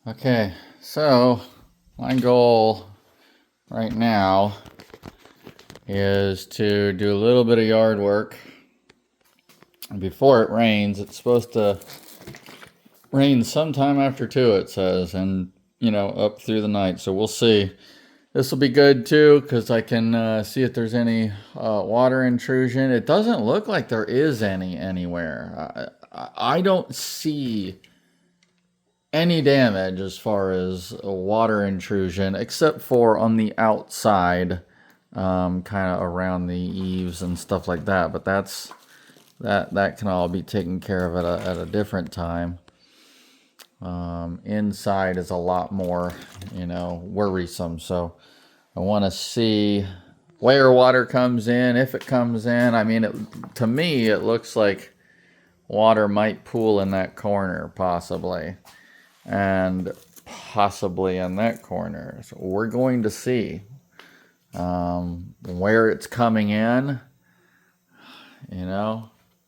Okay, so my goal right now is to do a little bit of yard work before it rains. It's supposed to rain sometime after 2, it says, and up through the night. So we'll see. This will be good too because I can see if there's any water intrusion. It doesn't look like there is any anywhere. I don't see any damage as far as water intrusion, except for on the outside, kind of around the eaves and stuff like that. But that can all be taken care of at a different time. Inside is a lot more, worrisome. So I want to see where water comes in, if it comes in. I mean, to me, it looks like water might pool in that corner, possibly. And possibly in that corner. So we're going to see where it's coming in.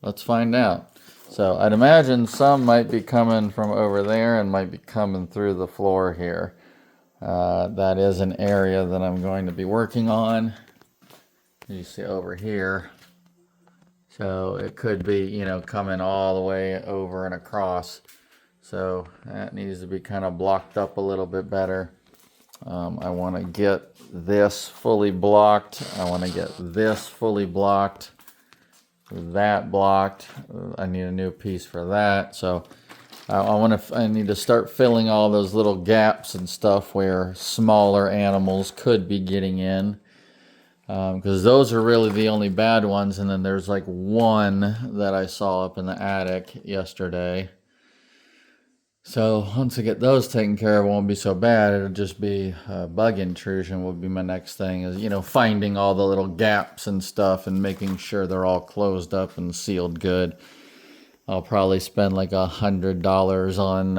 Let's find out. So I'd imagine some might be coming from over there and might be coming through the floor here. That is an area that I'm going to be working on. You see over here. So it could be, coming all the way over and across. So that needs to be kind of blocked up a little bit better. I want to get this fully blocked. I want to get this fully blocked. That blocked. I need a new piece for that. So I need to start filling all those little gaps and stuff where smaller animals could be getting in. Because those are really the only bad ones. And then there's like one that I saw up in the attic yesterday. So once I get those taken care of, it won't be so bad. It'll just be bug intrusion will be my next thing is, finding all the little gaps and stuff and making sure they're all closed up and sealed good. I'll probably spend like $100 on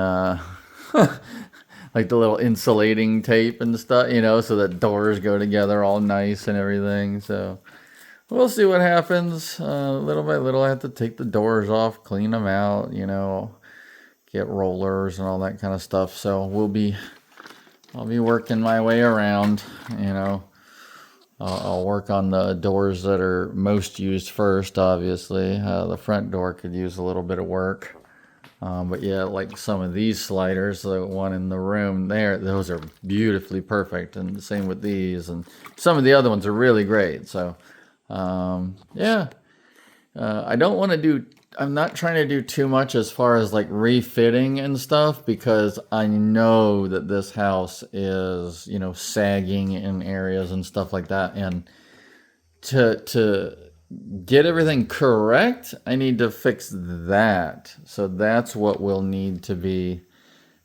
like the little insulating tape and stuff, so that doors go together all nice and everything. So we'll see what happens. Little by little, I have to take the doors off, clean them out, get rollers and all that kind of stuff. So I'll be working my way around, I'll work on the doors that are most used first, obviously. The front door could use a little bit of work. But yeah, like some of these sliders, the one in the room there, those are beautifully perfect. And the same with these. And some of the other ones are really great. So, yeah. I'm not trying to do too much as far as like refitting and stuff because I know that this house is, sagging in areas and stuff like that. And to get everything correct, I need to fix that. So that's what will need to be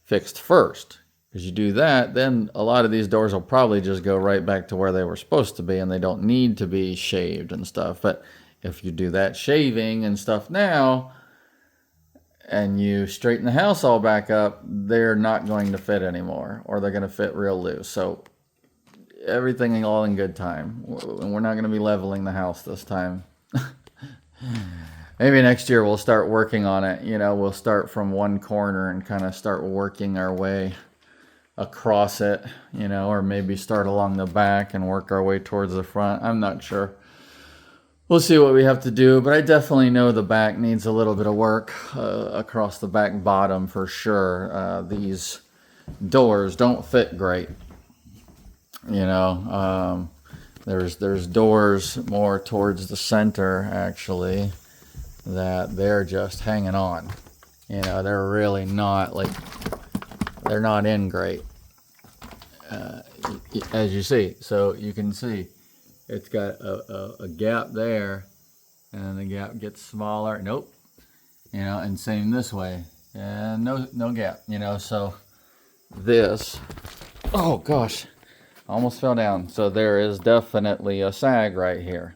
fixed first. Because you do that, then a lot of these doors will probably just go right back to where they were supposed to be and they don't need to be shaved and stuff. But if you do that shaving and stuff now, and you straighten the house all back up, they're not going to fit anymore, or they're going to fit real loose. So everything all in good time. And we're not going to be leveling the house this time. Maybe next year we'll start working on it. We'll start from one corner and kind of start working our way across it, or maybe start along the back and work our way towards the front. I'm not sure. We'll see what we have to do, but I definitely know the back needs a little bit of work across the back bottom for sure. These doors don't fit great. There's doors more towards the center actually that they're just hanging on. They're really not they're not in great. As you see, so you can see. It's got a gap there, and then the gap gets smaller. Nope. And same this way. And no gap, so this, oh gosh, almost fell down. So there is definitely a sag right here,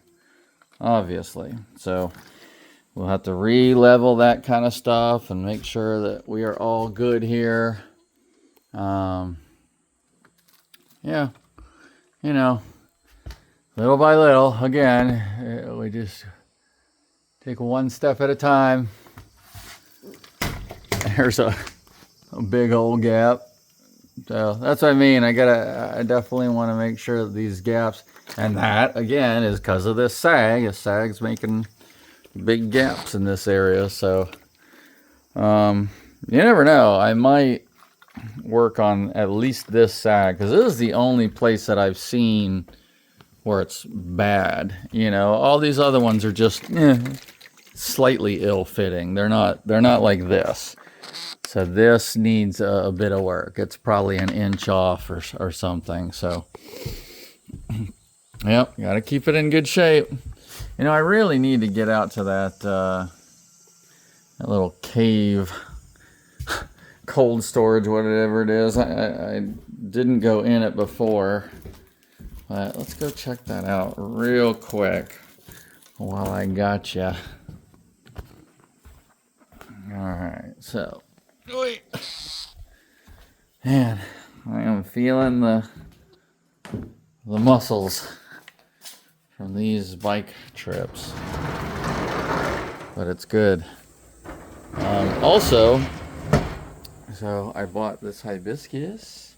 obviously. So we'll have to re-level that kind of stuff and make sure that we are all good here. Yeah, little by little, again, we just take one step at a time. There's a big old gap. So that's what I mean. I definitely want to make sure that these gaps, and that again is because of this sag. This sag's making big gaps in this area. So you never know. I might work on at least this sag, because this is the only place that I've seen where it's bad. You know, all these other ones are just slightly ill-fitting. They're not like this. So this needs a bit of work. It's probably an inch off or something. So yep, gotta keep it in good shape. You know, I really need to get out to that little cave, cold storage, whatever it is. I didn't go in it before, but let's go check that out real quick while I got you. All right, so, man, I am feeling the muscles from these bike trips, but it's good. Also, so I bought this hibiscus.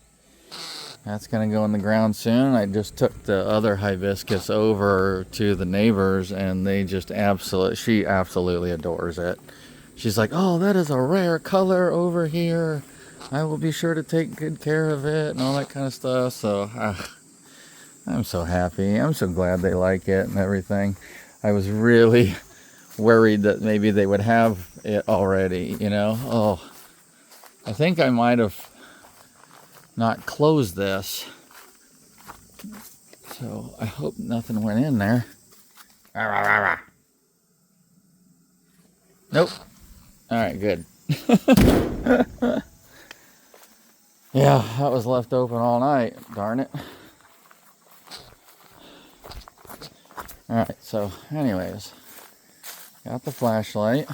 That's gonna go in the ground soon. I just took the other hibiscus over to the neighbors, and they just she absolutely adores it. She's like, oh, that is a rare color over here. I will be sure to take good care of it, and all that kind of stuff. So I'm so happy. I'm so glad they like it and everything. I was really worried that maybe they would have it already, you know. Oh, I think I might have not closed this. So I hope nothing went in there. Nope. All right, good. Yeah, that was left open all night. Darn it. All right, so anyways, got the flashlight.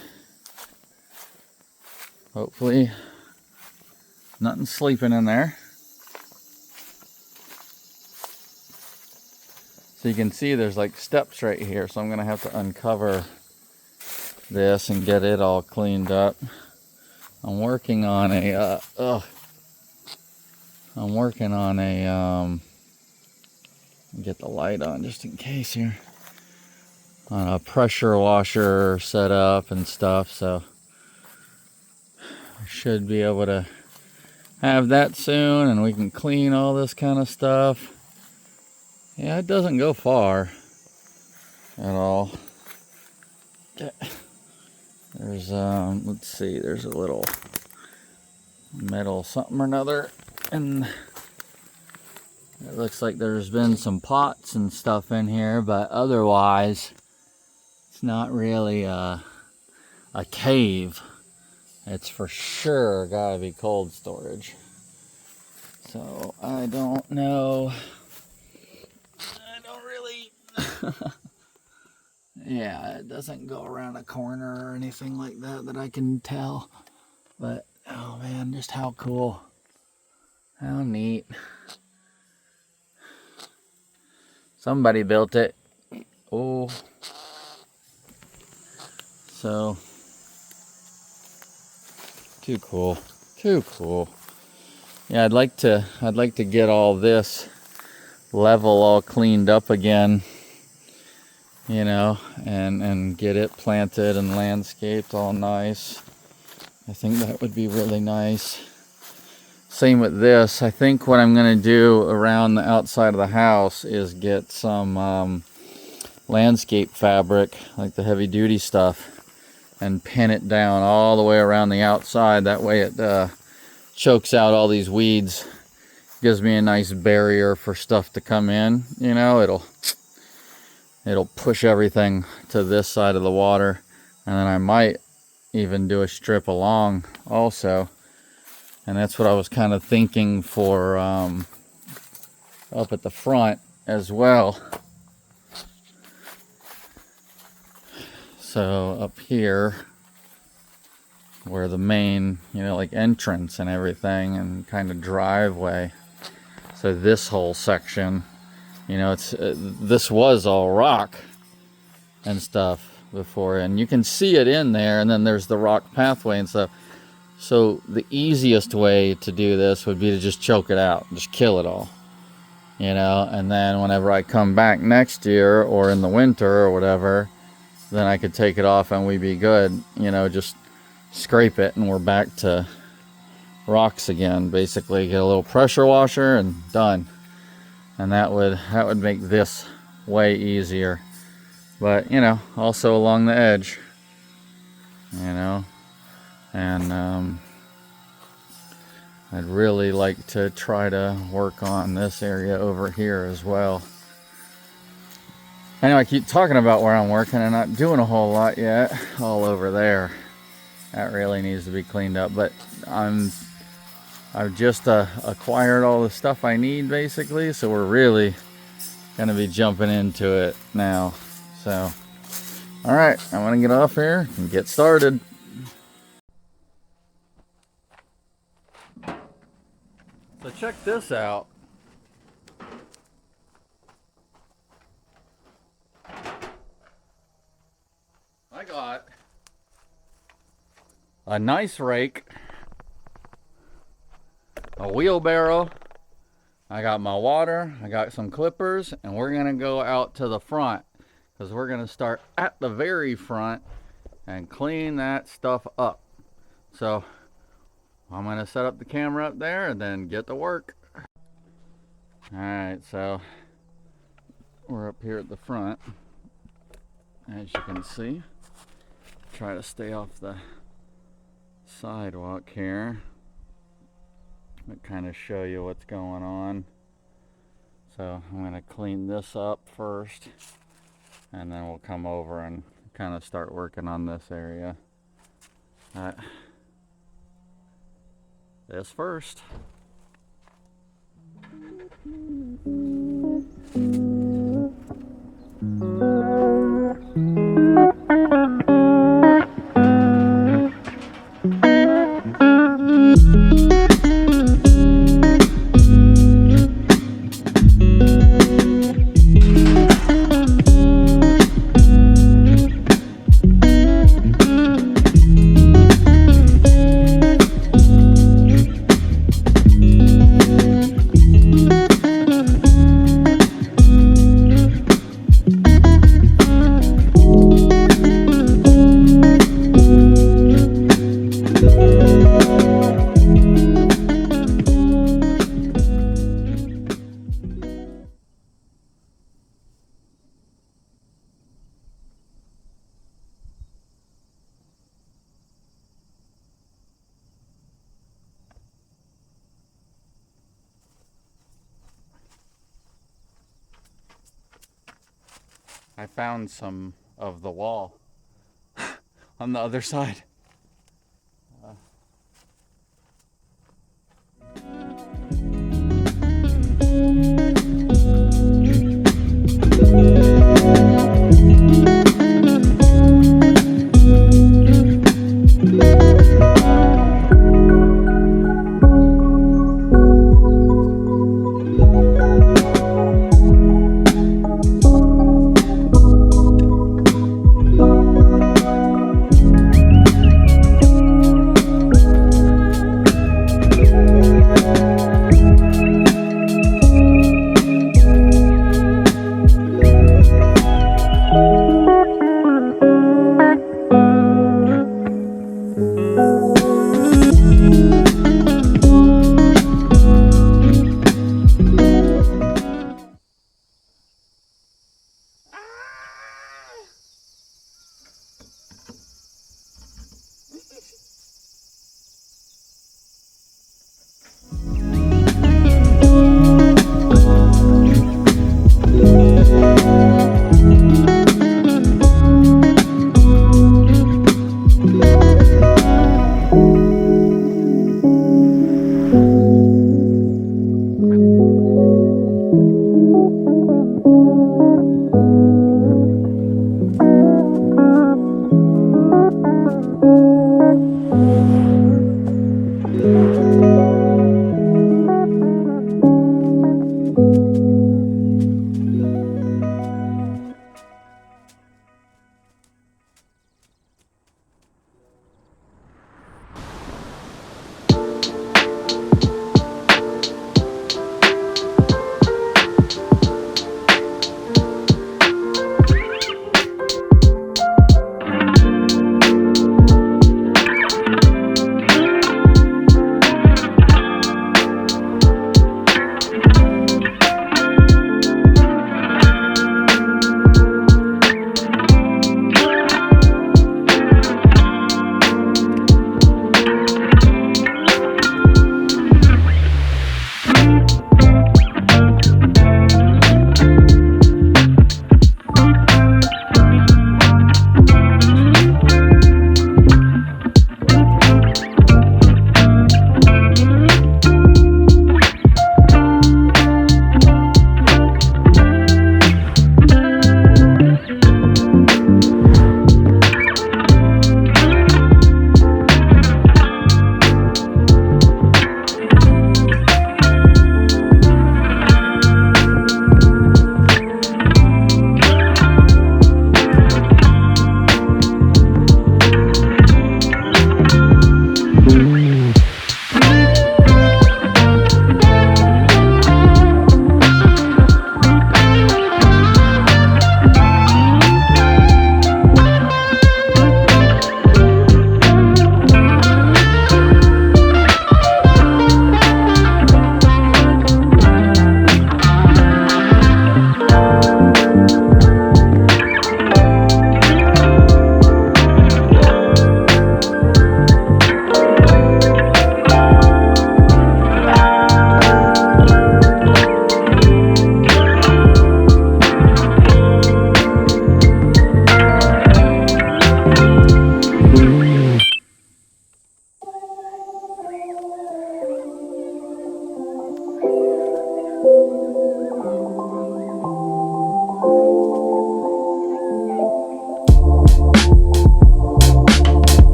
Hopefully nothing's sleeping in there. So you can see there's like steps right here, so I'm gonna have to uncover this and get it all cleaned up. I'm working on a get the light on just in case here, on a pressure washer setup and stuff, so I should be able to have that soon, and we can clean all this kind of stuff. Yeah, it doesn't go far at all. There's let's see, there's a little metal something or another, and it looks like there's been some pots and stuff in here, but otherwise it's not really a cave. It's for sure gotta be cold storage. So I don't know. I don't really yeah, it doesn't go around a corner or anything like that I can tell. But oh man, just how cool. How neat. Somebody built it. Oh. So too cool. Too cool. Yeah, I'd like to get all this level all cleaned up again, you know, and get it planted and landscaped all nice. I think that would be really nice. Same with this. I think what I'm going to do around the outside of the house is get some landscape fabric, like the heavy duty stuff, and pin it down all the way around the outside. That way it chokes out all these weeds. Gives me a nice barrier for stuff to come in. You know, it'll push everything to this side of the water, and then I might even do a strip along also. And that's what I was kind of thinking for up at the front as well. So up here, where the main, you know, like entrance and everything and kind of driveway. So this whole section, you know, it's this was all rock and stuff before, and you can see it in there, and then there's the rock pathway and stuff. So the easiest way to do this would be to just choke it out, just kill it all, you know, and then whenever I come back next year or in the winter or whatever, then I could take it off and we'd be good, you know, just scrape it and we're back to rocks again. Basically get a little pressure washer and done. And that would make this way easier. But, you know, also along the edge, you know, and I'd really like to try to work on this area over here as well. I know I keep talking about where I'm working and not doing a whole lot yet. All over there, that really needs to be cleaned up. But I've just acquired all the stuff I need basically, so we're really gonna be jumping into it now. So, all right, I'm gonna get off here and get started. So check this out. I got a nice rake, a wheelbarrow, I got my water, I got some clippers, and we're gonna go out to the front because we're gonna start at the very front and clean that stuff up. So I'm gonna set up the camera up there and then get to work. All right, so we're up here at the front, as you can see. Try to stay off the sidewalk here. I'll kind of show you what's going on. So I'm going to clean this up first, and then we'll come over and kind of start working on this area. This first. I found some of the wall on the other side.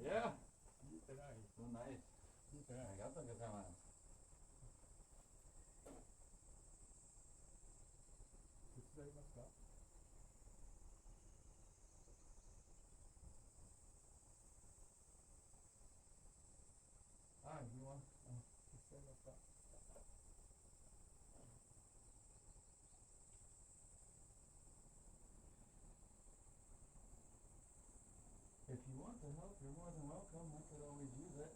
Yeah. So nice. Arigato gozaimasu. Ah, you want? If you want the help, you're more than welcome. I could always use it.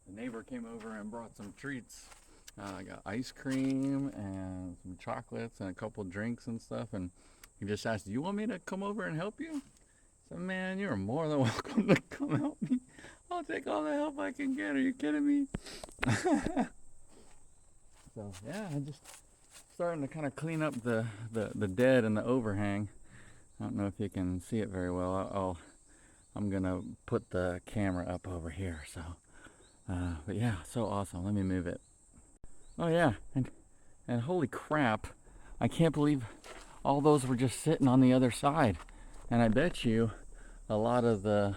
The neighbor came over and brought some treats. I got ice cream and some chocolates and a couple drinks and stuff. And he just asked, "Do you want me to come over and help you?" I said, "Man, you're more than welcome to come help me. I'll take all the help I can get. Are you kidding me?" So yeah, I'm just starting to kind of clean up the dead and the overhang. I don't know if you can see it very well. I'm gonna put the camera up over here. So, but yeah, so awesome. Let me move it. Oh yeah, and holy crap, I can't believe all those were just sitting on the other side. And I bet you a lot of the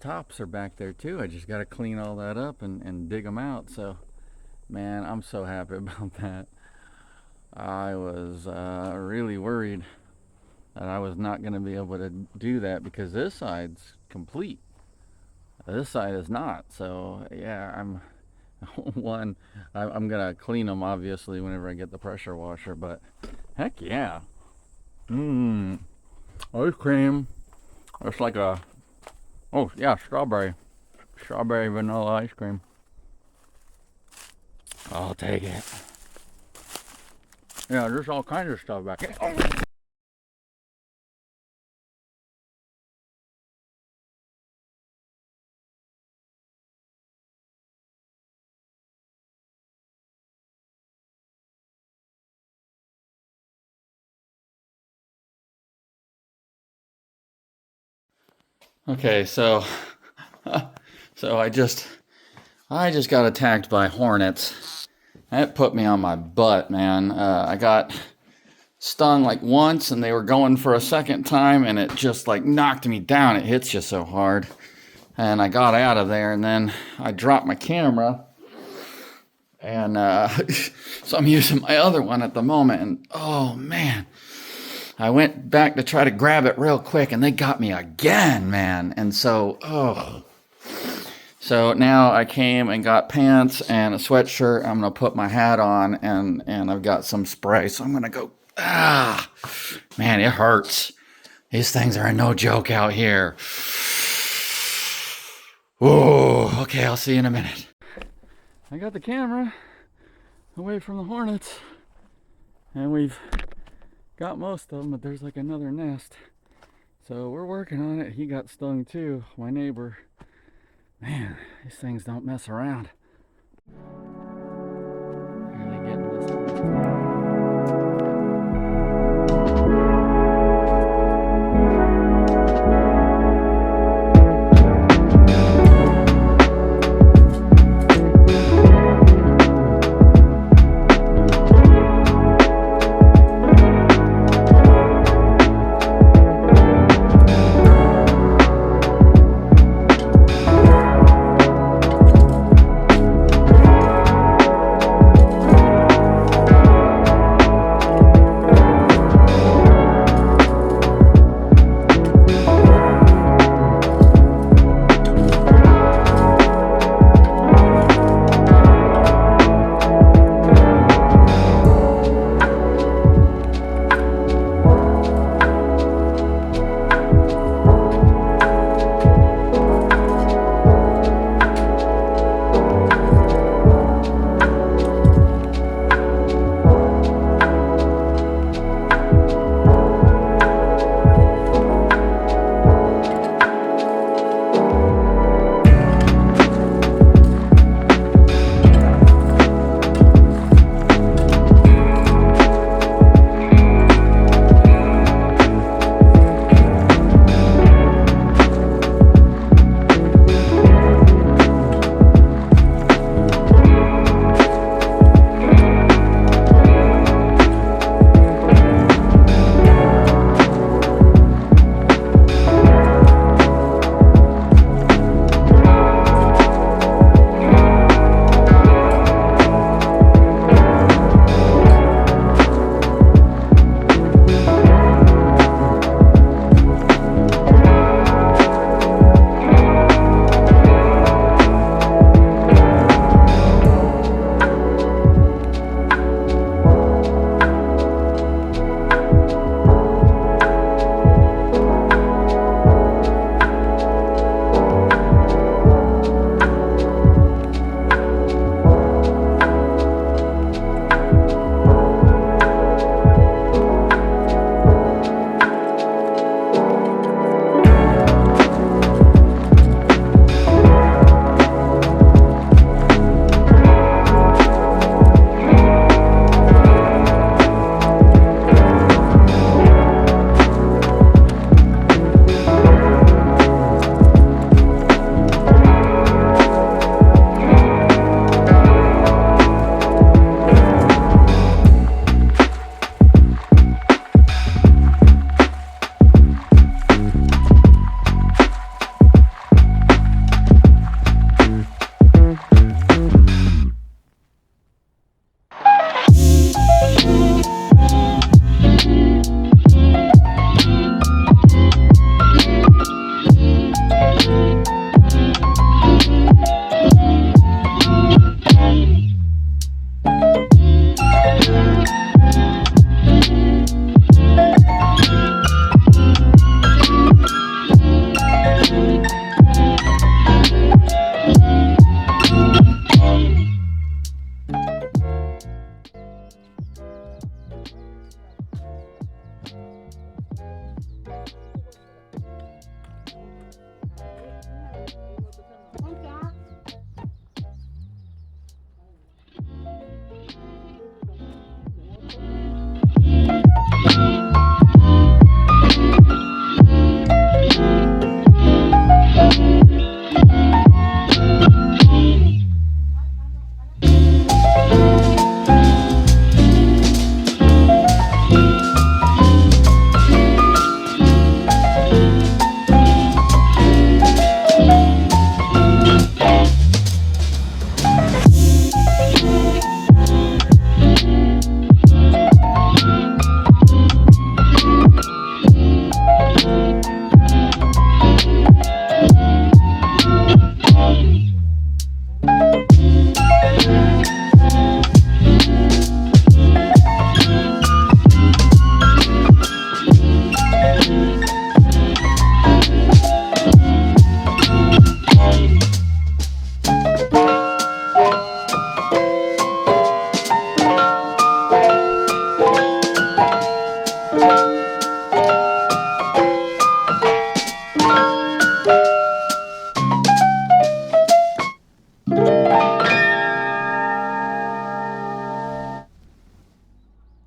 tops are back there too. I just got to clean all that up and dig them out. So, man, I'm so happy about that. I was really worried that I was not going to be able to do that because this side's complete. This side is not. So, yeah, I'm gonna clean them obviously whenever I get the pressure washer, but heck yeah. Ice cream. It's like a, oh yeah, strawberry vanilla ice cream. I'll take it. Yeah, there's all kinds of stuff back here. Oh. Okay, so I just got attacked by hornets. That put me on my butt, man. I got stung like once, and they were going for a second time, and it just like knocked me down. It hits you so hard, and I got out of there, and then I dropped my camera, and so I'm using my other one at the moment, and oh man. I went back to try to grab it real quick, and they got me again, man. And so, so now I came and got pants and a sweatshirt. I'm gonna put my hat on, and I've got some spray. So I'm gonna go. Man, it hurts. These things are no joke out here. Oh, okay. I'll see you in a minute. I got the camera away from the hornets, and we've got most of them, but there's like another nest. So we're working on it. He got stung too, my neighbor. Man, these things don't mess around.